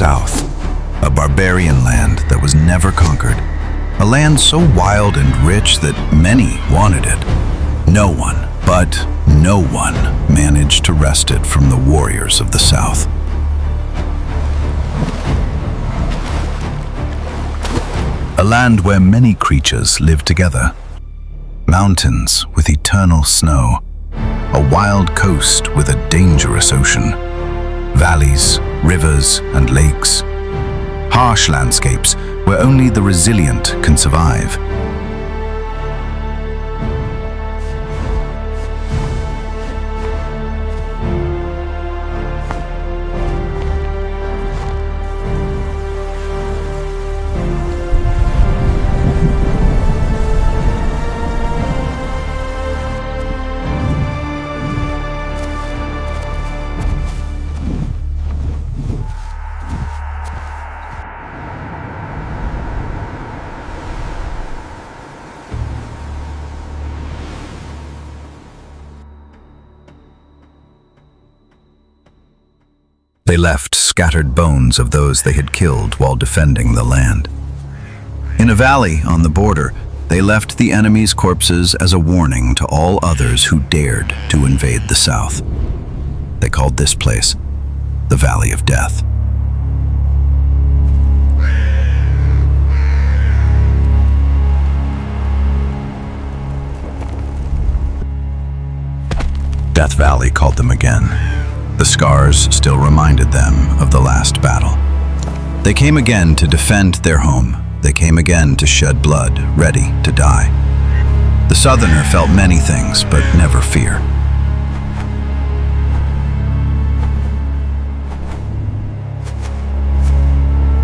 south, a barbarian land that was never conquered, a land so wild and rich that many wanted it. No one, but no one, managed to wrest it from the warriors of the south. A land where many creatures live together. Mountains with eternal snow, a wild coast with a dangerous ocean, valleys, rivers, and lakes. Harsh landscapes where only the resilient can survive. They left scattered bones of those they had killed while defending the land. In a valley on the border, they left the enemy's corpses as a warning to all others who dared to invade the south. They called this place the Valley of Death. Death Valley called them again. The scars still reminded them of the last battle. They came again to defend their home. They came again to shed blood, ready to die. The Southerner felt many things, but never fear.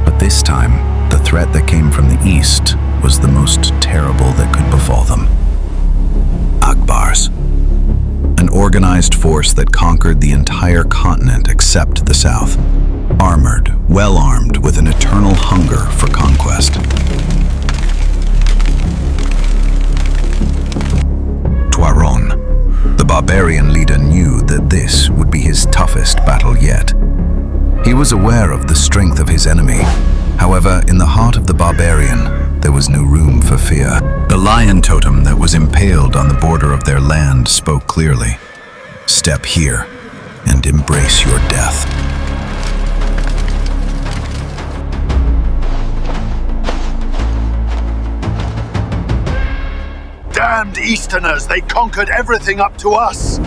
But this time, the threat that came from the east was the most terrible that could befall them. Akbars. An organized force that conquered the entire continent except the south. Armored, well-armed, with an eternal hunger for conquest. Tuaron, the barbarian leader, knew that this would be his toughest battle yet. He was aware of the strength of his enemy. However, in the heart of the barbarian, there was no room for fear. The lion totem that was impaled on the border of their land spoke clearly. Step here and embrace your death. Damned Easterners, they conquered everything up to us.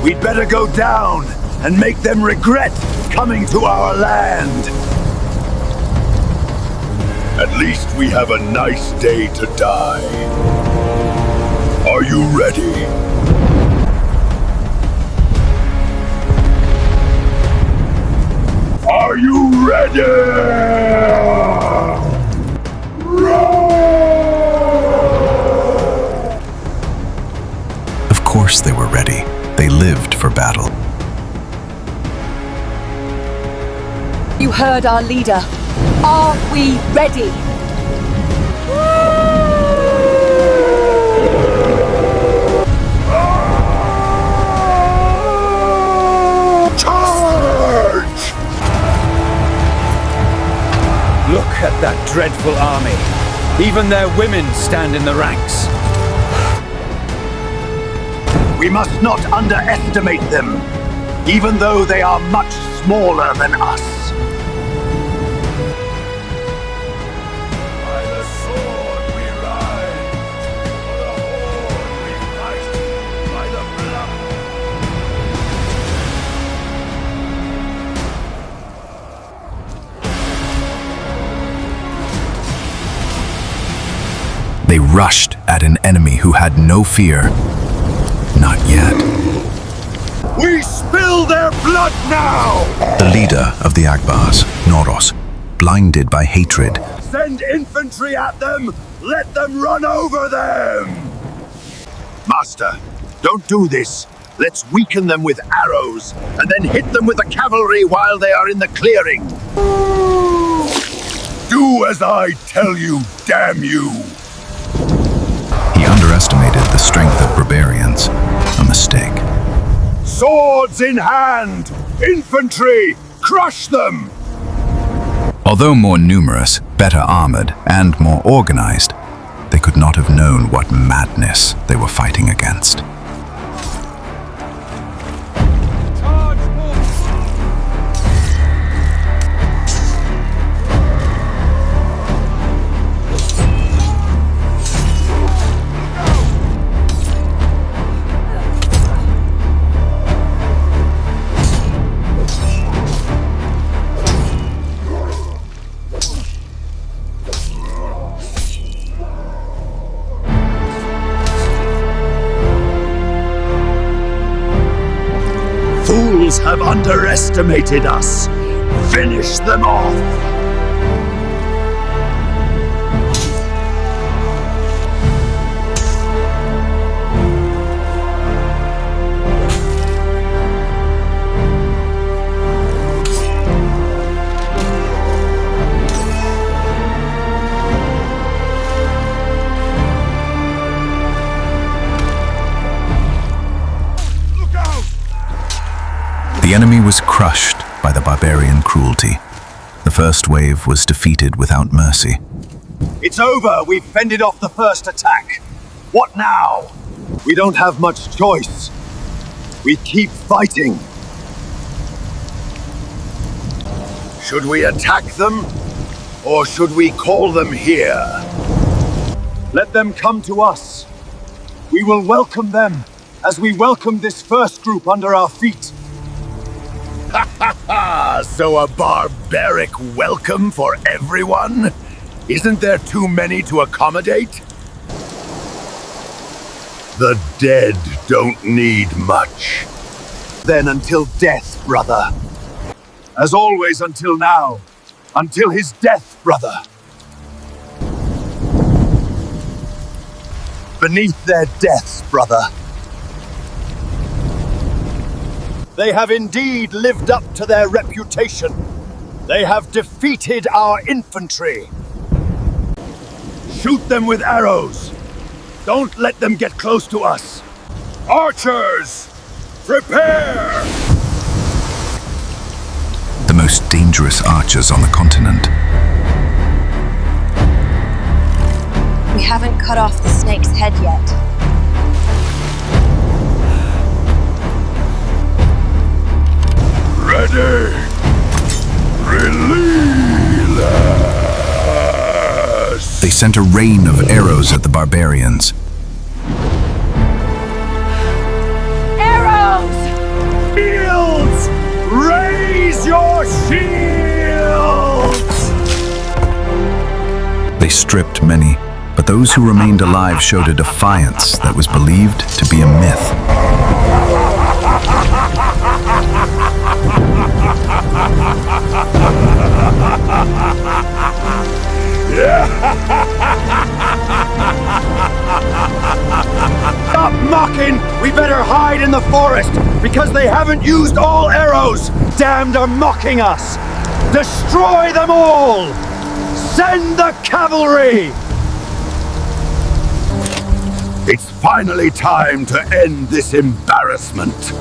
We'd better go down and make them regret coming to our land. At least we have a nice day to die. Are you ready? Are you ready? Of course they were ready. They lived for battle. You heard our leader. Are we ready? Charge! Look at that dreadful army. Even their women stand in the ranks. We must not underestimate them, even though they are much smaller than us. By the sword we ride, for the horde we fight, by the blood. They rushed at an enemy who had no fear. Not yet. We spill their blood now! The leader of the Akbars, Noros, blinded by hatred, Send infantry at them! Let them run over them! Master, don't do this. Let's weaken them with arrows, and then hit them with the cavalry while they are in the clearing. Do as I tell you, damn you! he underestimated the strength of barbarians. A mistake. Swords in hand! Infantry! Crush them! Although more numerous, better armored, and more organized, they could not have known what madness they were fighting against. Fools have underestimated us. Finish them off! The enemy was crushed by the barbarian cruelty. The first wave was defeated without mercy. It's over! We've fended off the first attack! What now? We don't have much choice. We keep fighting. Should we attack them? Or should we call them here? Let them come to us. We will welcome them as we welcome this first group under our feet. So a barbaric welcome for everyone? Isn't there too many to accommodate? The dead don't need much. Then until death, brother. As always until now. Until his death, brother. Beneath their deaths, brother. They have indeed lived up to their reputation. They have defeated our infantry. Shoot them with arrows. Don't let them get close to us. Archers, prepare! The most dangerous archers on the continent. We haven't cut off the snake's head yet. Ready! Release! They sent a rain of arrows at the barbarians. Arrows! Shields! Raise your shields! They stripped many, but those who remained alive showed a defiance that was believed to be a myth. Stop mocking! We better hide in the forest, because they haven't used all arrows! Damned are mocking us! Destroy them all! Send the cavalry! It's finally time to end this embarrassment.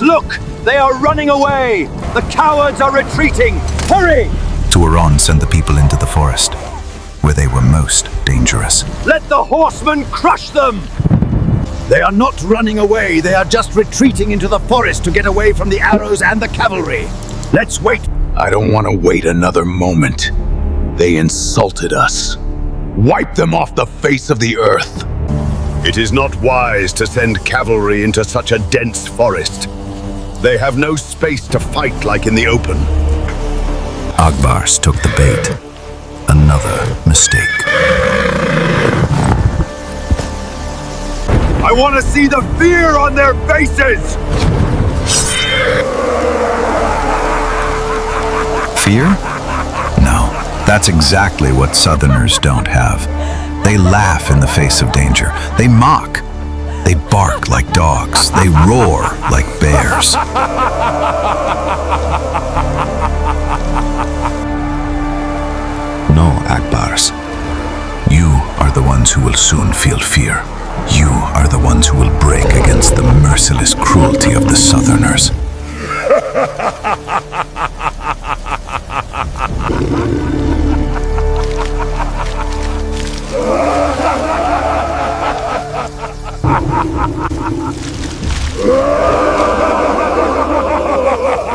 Look! They are running away! The cowards are retreating! Hurry! So Veron sent the people into the forest, where they were most dangerous. Let the horsemen crush them! They are not running away, they are just retreating into the forest to get away from the arrows and the cavalry. Let's wait. I don't want to wait another moment. They insulted us. Wipe them off the face of the earth. It is not wise to send cavalry into such a dense forest. They have no space to fight like in the open. Agbars took the bait. Another mistake. I want to see the fear on their faces! Fear? No, that's exactly what Southerners don't have. They laugh in the face of danger. They mock. They bark like dogs. They roar like bears. No, Agbars. ones who will soon feel fear. You are the ones who will break against the merciless cruelty of the Southerners.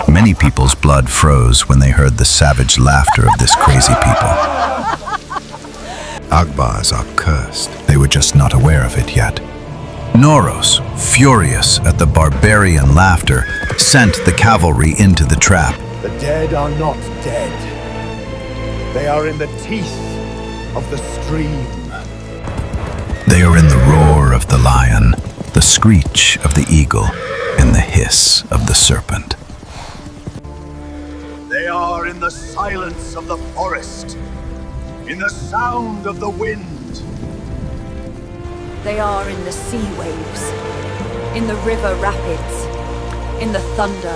Many people's blood froze when they heard the savage laughter of this crazy people. Agbars are cursed. They were just not aware of it yet. Noros, furious at the barbarian laughter, sent the cavalry into the trap. The dead are not dead. They are in the teeth of the stream. They are in the roar of the lion, the screech of the eagle, and the hiss of the serpent. They are in the silence of the forest, in the sound of the wind. They are in the sea waves, in the river rapids, in the thunder.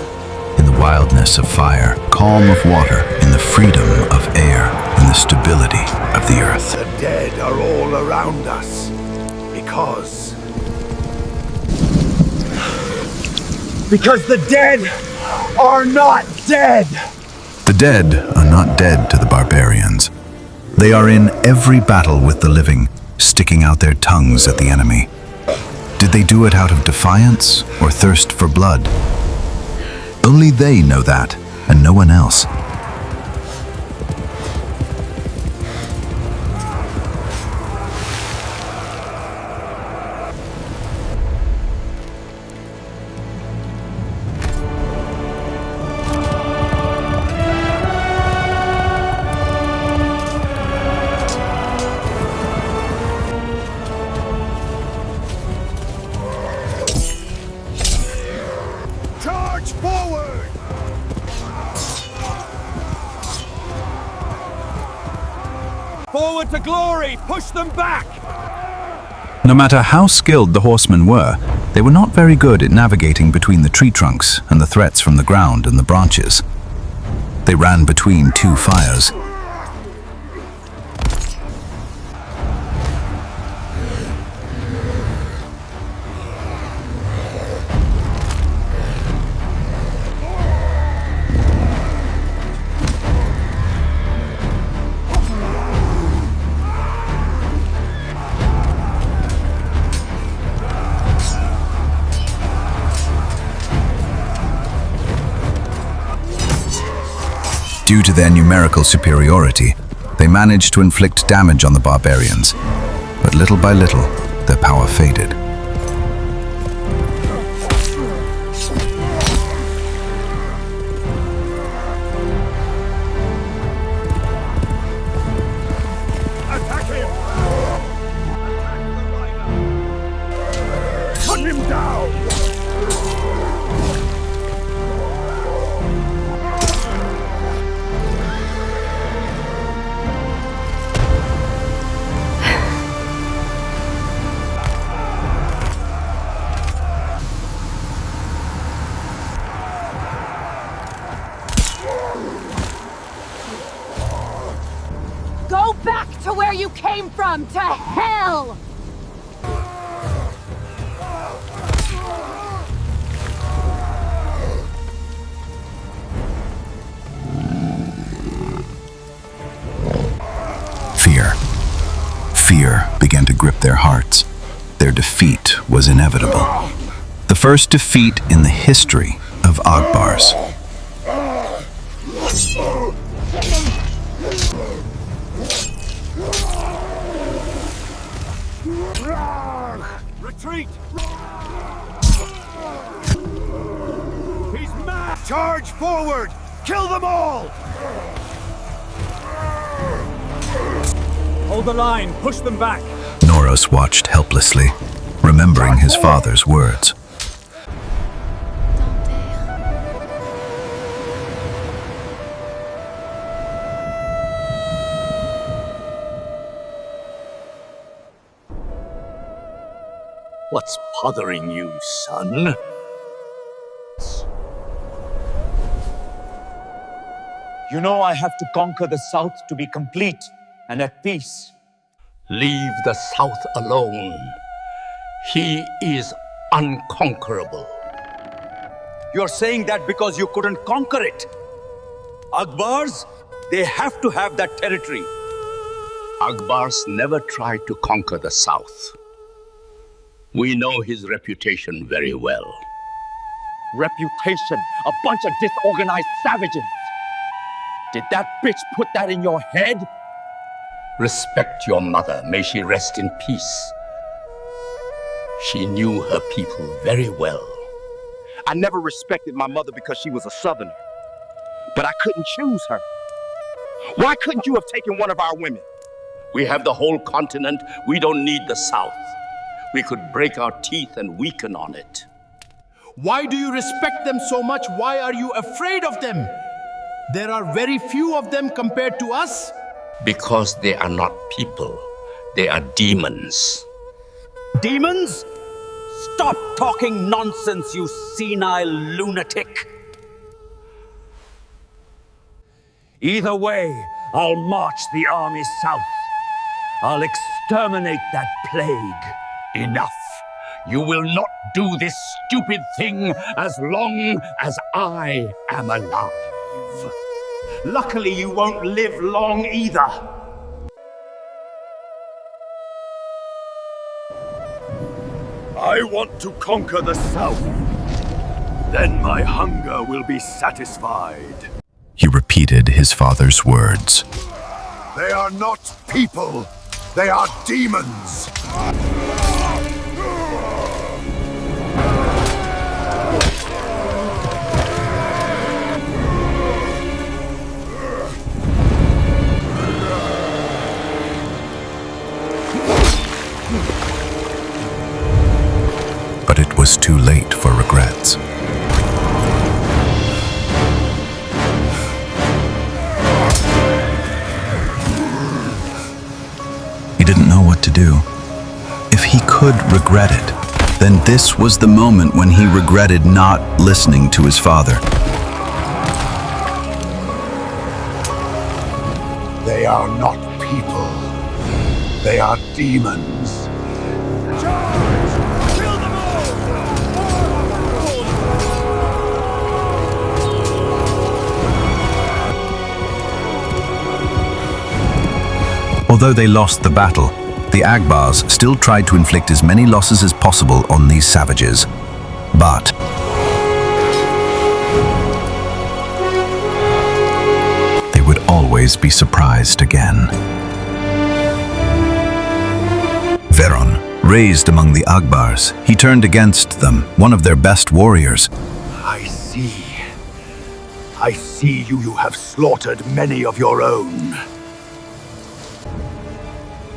In the wildness of fire, calm of water, in the freedom of air, in the stability of the earth. The dead are all around us, because the dead are not dead! The dead are not dead to the barbarians. They are in every battle with the living, sticking out their tongues at the enemy. Did they do it out of defiance or thirst for blood? Only they know that, and no one else. Charge forward! Forward to glory! Push them back! No matter how skilled the horsemen were, they were not very good at navigating between the tree trunks and the threats from the ground and the branches. They ran between two fires. Due to their numerical superiority, they managed to inflict damage on the barbarians, but little by little, their power faded. Attack him! Put him down! Go back to where you came from, to hell! Fear began to grip their hearts. Their defeat was inevitable. The first defeat in the history of Agbars. Retreat! He's mad! Charge forward! Kill them all! Hold the line, push them back! Noros watched helplessly, remembering his father's words. What's bothering you, son? You know I have to conquer the South to be complete and at peace. Leave the South alone. He is unconquerable. You're saying that because you couldn't conquer it. Akbars, they have to have that territory. Akbars never tried to conquer the South. We know his reputation very well. Reputation, a bunch of disorganized savages. Did that bitch put that in your head? Respect your mother. May she rest in peace. She knew her people very well. I never respected my mother because she was a Southerner. But I couldn't choose her. Why couldn't you have taken one of our women? We have the whole continent. We don't need the South. We could break our teeth and weaken on it. Why do you respect them so much? Why are you afraid of them? There are very few of them compared to us. Because they are not people. They are demons. Demons? Stop talking nonsense, you senile lunatic. Either way, I'll march the army south. I'll exterminate that plague. Enough. You will not do this stupid thing as long as I am alive. Luckily, you won't live long either. I want to conquer the South. Then my hunger will be satisfied. He repeated his father's words. They are not people. They are demons. But it was too late for regrets. He didn't know what to do. If he could regret it, then this was the moment when he regretted not listening to his father. They are not people. They are demons. Kill them Although they lost the battle, the Akbars still tried to inflict as many losses as possible on these savages. But they would always be surprised again. Veron, raised among the Akbars, he turned against them, one of their best warriors. I see. I see you have slaughtered many of your own.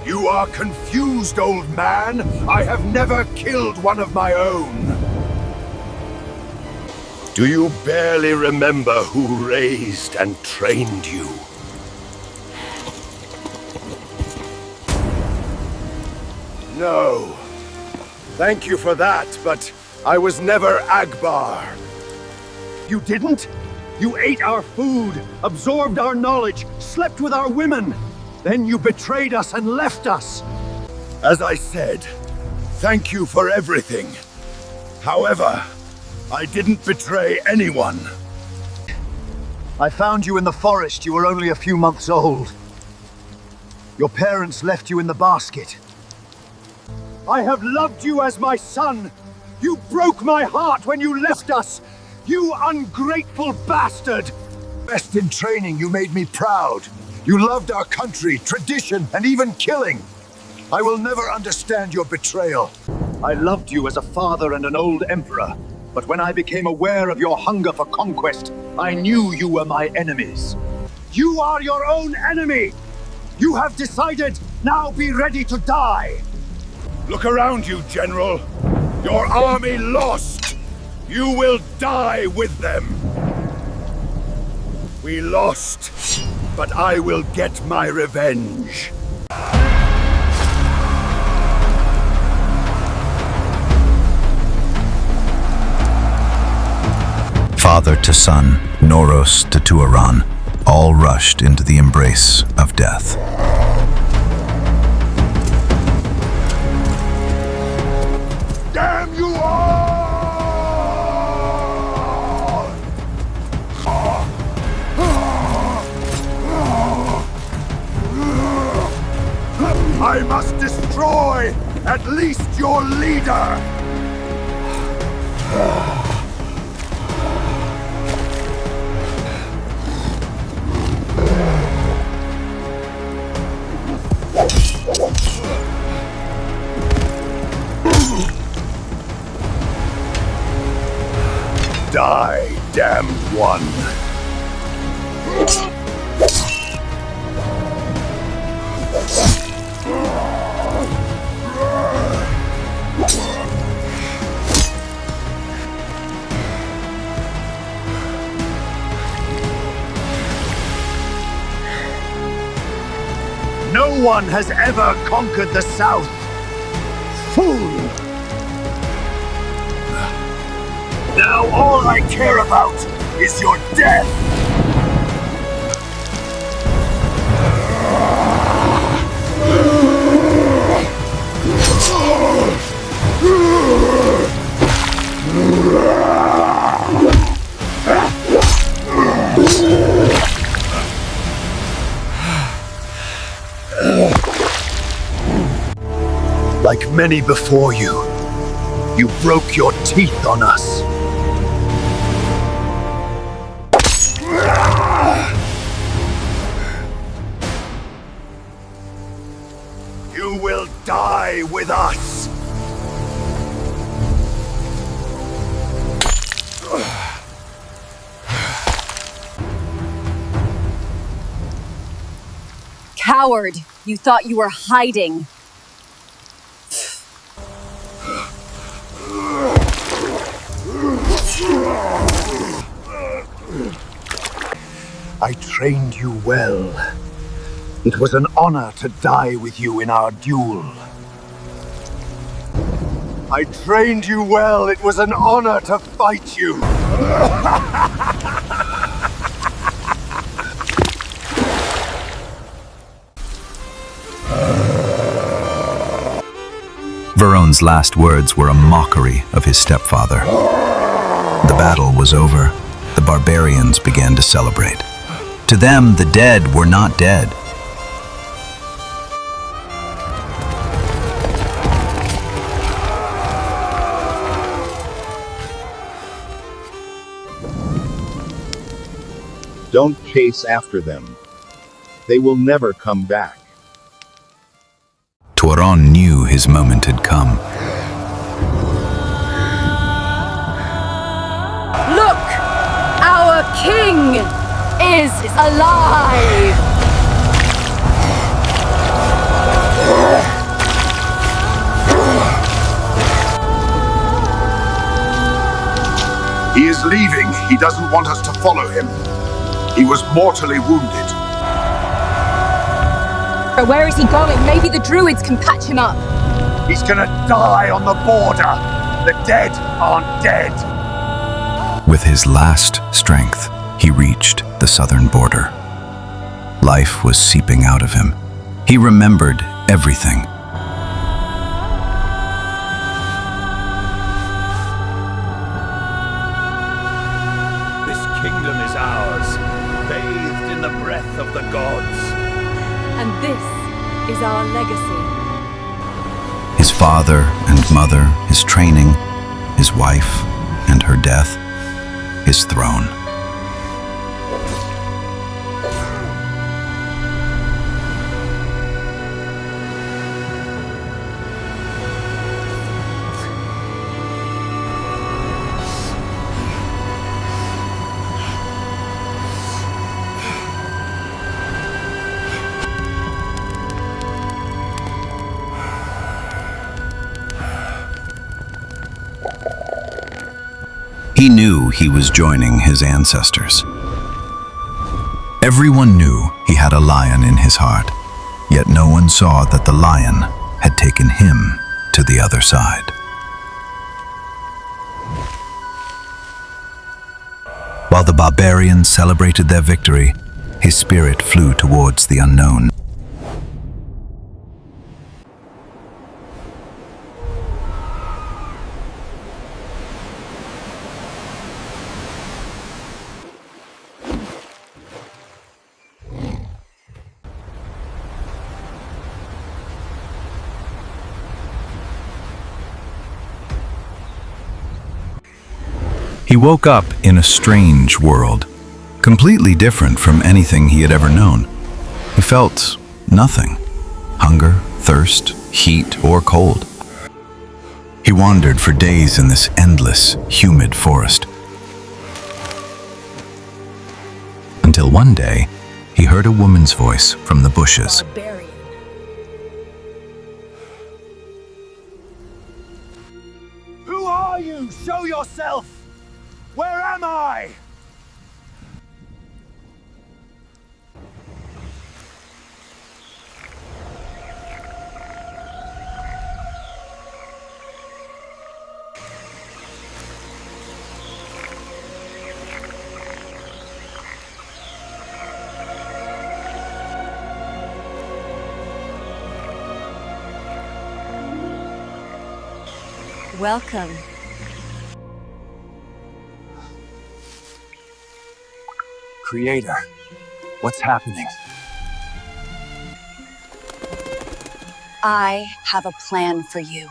You are confused, old man. I have never killed one of my own. Do you barely remember who raised and trained you? No. Thank you for that, but I was never Akbar. You didn't? You ate our food, absorbed our knowledge, slept with our women. Then you betrayed us and left us. As I said, thank you for everything. However, I didn't betray anyone. I found you in the forest. You were only a few months old. Your parents left you in the basket. I have loved you as my son. You broke my heart when you left us. You ungrateful bastard! Best in training, you made me proud. You loved our country, tradition, and even killing. I will never understand your betrayal. I loved you as a father and an old emperor, but when I became aware of your hunger for conquest, I knew you were my enemies. You are your own enemy! You have decided, now be ready to die! Look around you, General. Your army lost! You will die with them! We lost, but I will get my revenge. Father to son, Noros to Tuaran, all rushed into the embrace of death. At least your leader! Die, damned one! No one has ever conquered the South! Fool! Now all I care about is your death! Like many before you, you broke your teeth on us. You will die with us! Coward! You thought you were hiding. I trained you well. It was an honor to die with you in our duel. I trained you well. It was an honor to fight you. Veron's last words were a mockery of his stepfather. The battle was over. The barbarians began to celebrate. To them, the dead were not dead. Don't chase after them. They will never come back. Veron knew his moment had come. Look! Our king is alive! He is leaving. He doesn't want us to follow him. He was mortally wounded. Where is he going? Maybe the druids can patch him up. He's gonna die on the border. The dead aren't dead. With his last strength, he reached the southern border. Life was seeping out of him. He remembered everything. This kingdom is ours, bathed in the breath of the gods. And this is our legacy. His father and mother, his training, his wife and her death, his throne. He knew he was joining his ancestors. Everyone knew he had a lion in his heart, yet no one saw that the lion had taken him to the other side. While the barbarians celebrated their victory, his spirit flew towards the unknown. He woke up in a strange world, completely different from anything he had ever known. He felt nothing: hunger, thirst, heat, or cold. He wandered for days in this endless, humid forest. Until one day, he heard a woman's voice from the bushes. Barbarian. Who are you? Show yourself! Where am I? Welcome. Creator, what's happening? I have a plan for you.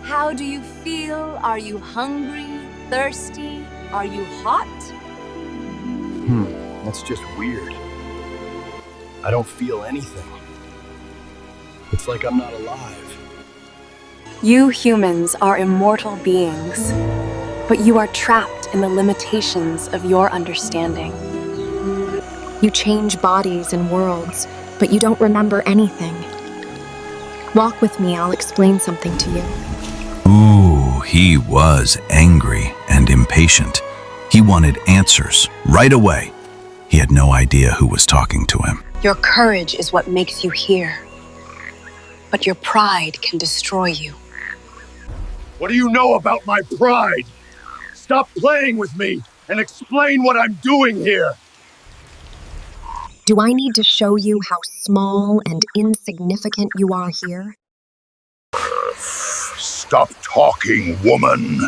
How do you feel? Are you hungry? Thirsty? Are you hot? That's just weird. I don't feel anything. It's like I'm not alive. You humans are immortal beings, but you are trapped in the limitations of your understanding. You change bodies and worlds, but you don't remember anything. Walk with me, I'll explain something to you. Ooh, he was angry and impatient. He wanted answers right away. He had no idea who was talking to him. Your courage is what makes you here, but your pride can destroy you. What do you know about my pride? Stop playing with me and explain what I'm doing here. Do I need to show you how small and insignificant you are here? Stop talking, woman.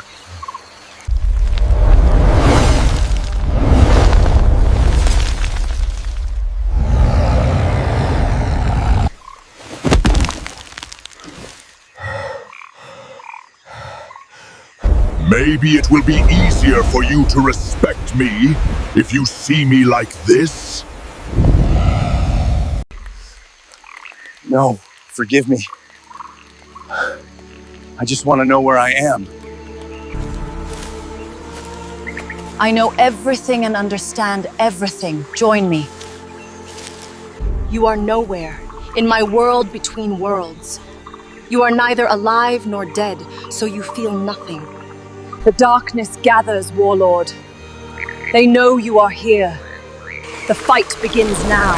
Maybe it will be easier for you to respect me if you see me like this. No, forgive me. I just want to know where I am. I know everything and understand everything. Join me. You are nowhere, in my world between worlds. You are neither alive nor dead, so you feel nothing. The darkness gathers, Warlord. They know you are here. The fight begins now.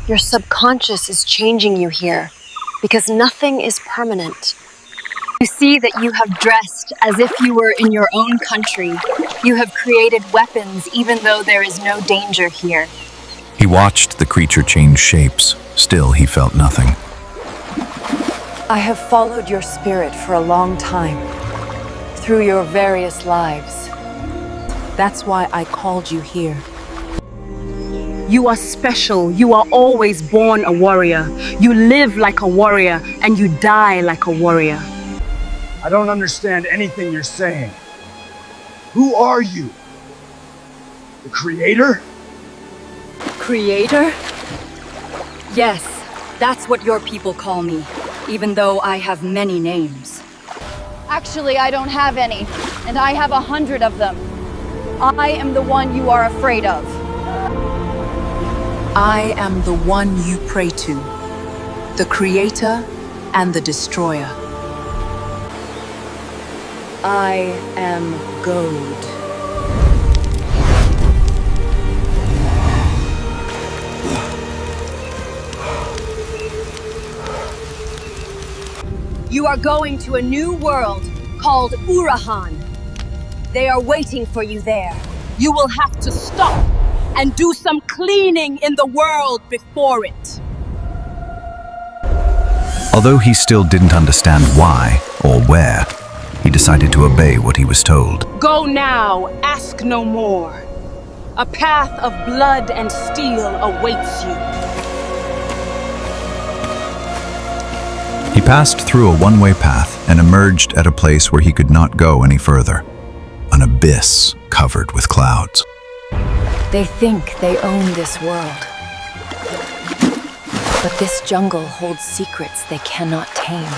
Your subconscious is changing you here, because nothing is permanent. You see that you have dressed as if you were in your own country. You have created weapons even though there is no danger here. He watched the creature change shapes. Still, he felt nothing. I have followed your spirit for a long time, through your various lives. That's why I called you here. You are special. You are always born a warrior. You live like a warrior, and you die like a warrior. I don't understand anything you're saying. Who are you? The creator? Creator? Yes, that's what your people call me, even though I have many names. Actually, I don't have any, and I have 100 of them. I am the one you are afraid of. I am the one you pray to, the creator and the destroyer. I am gold. You are going to a new world called Urahan. They are waiting for you there. You will have to stop and do some cleaning in the world before it. Although he still didn't understand why or where, he decided to obey what he was told. Go now, ask no more. A path of blood and steel awaits you. passed through a one-way path and emerged at a place where he could not go any further. An abyss covered with clouds. They think they own this world. But this jungle holds secrets they cannot tame.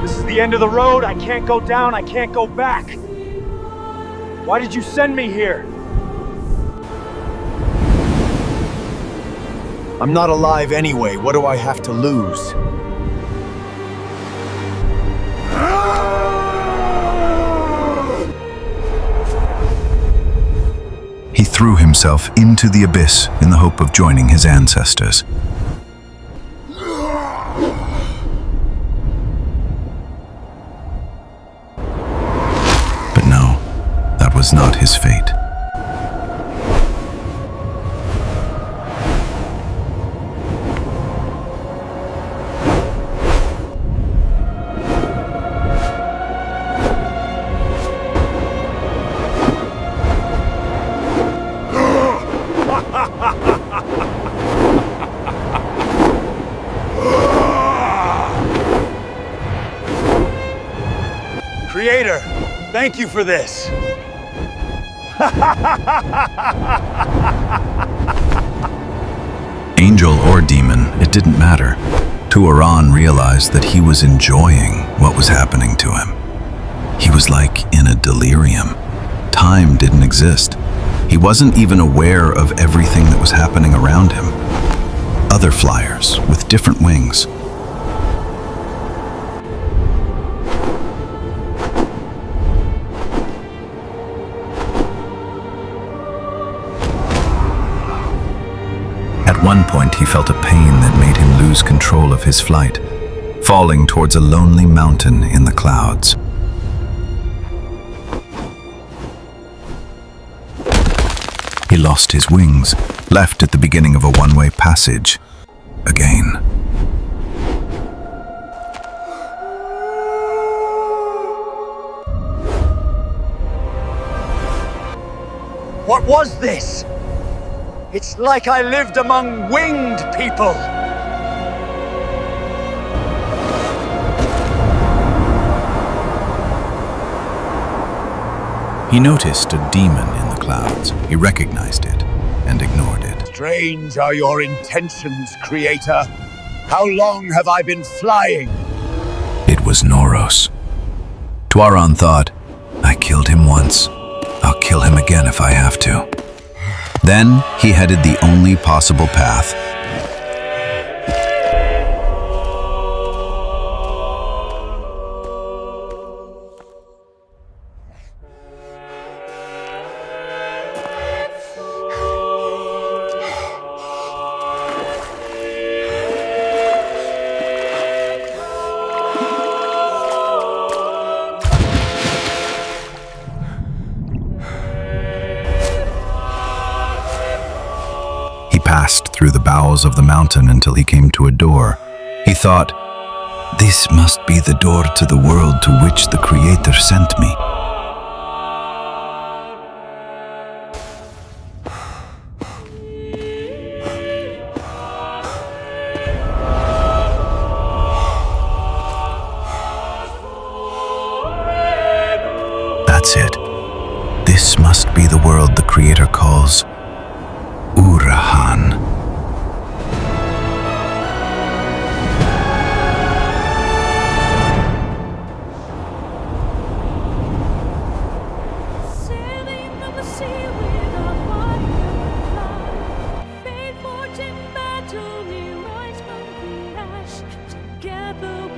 This is the end of the road. I can't go down. I can't go back. Why did you send me here? I'm not alive anyway. What do I have to lose? He threw himself into the abyss in the hope of joining his ancestors. But no, that was not his fate. Creator, thank you for this. Angel or demon, it didn't matter. Urahan realized that he was enjoying what was happening to him. He was like in a delirium. Time didn't exist. He wasn't even aware of everything that was happening around him. Other flyers with different wings. At one point, he felt a pain that made him lose control of his flight, falling towards a lonely mountain in the clouds. He lost his wings, left at the beginning of a one-way passage again. What was this? It's like I lived among winged people. He noticed a demon in the clouds. He recognized it and ignored it. Strange are your intentions, Creator. How long have I been flying? It was Noros. Urahan thought, I killed him once. I'll kill him again if I have to. Then he headed the only possible path. Passed through the bowels of the mountain until he came to a door. He thought, this must be the door to the world to which the Creator sent me. That's it. This must be the world the Creator calls Urahan. Together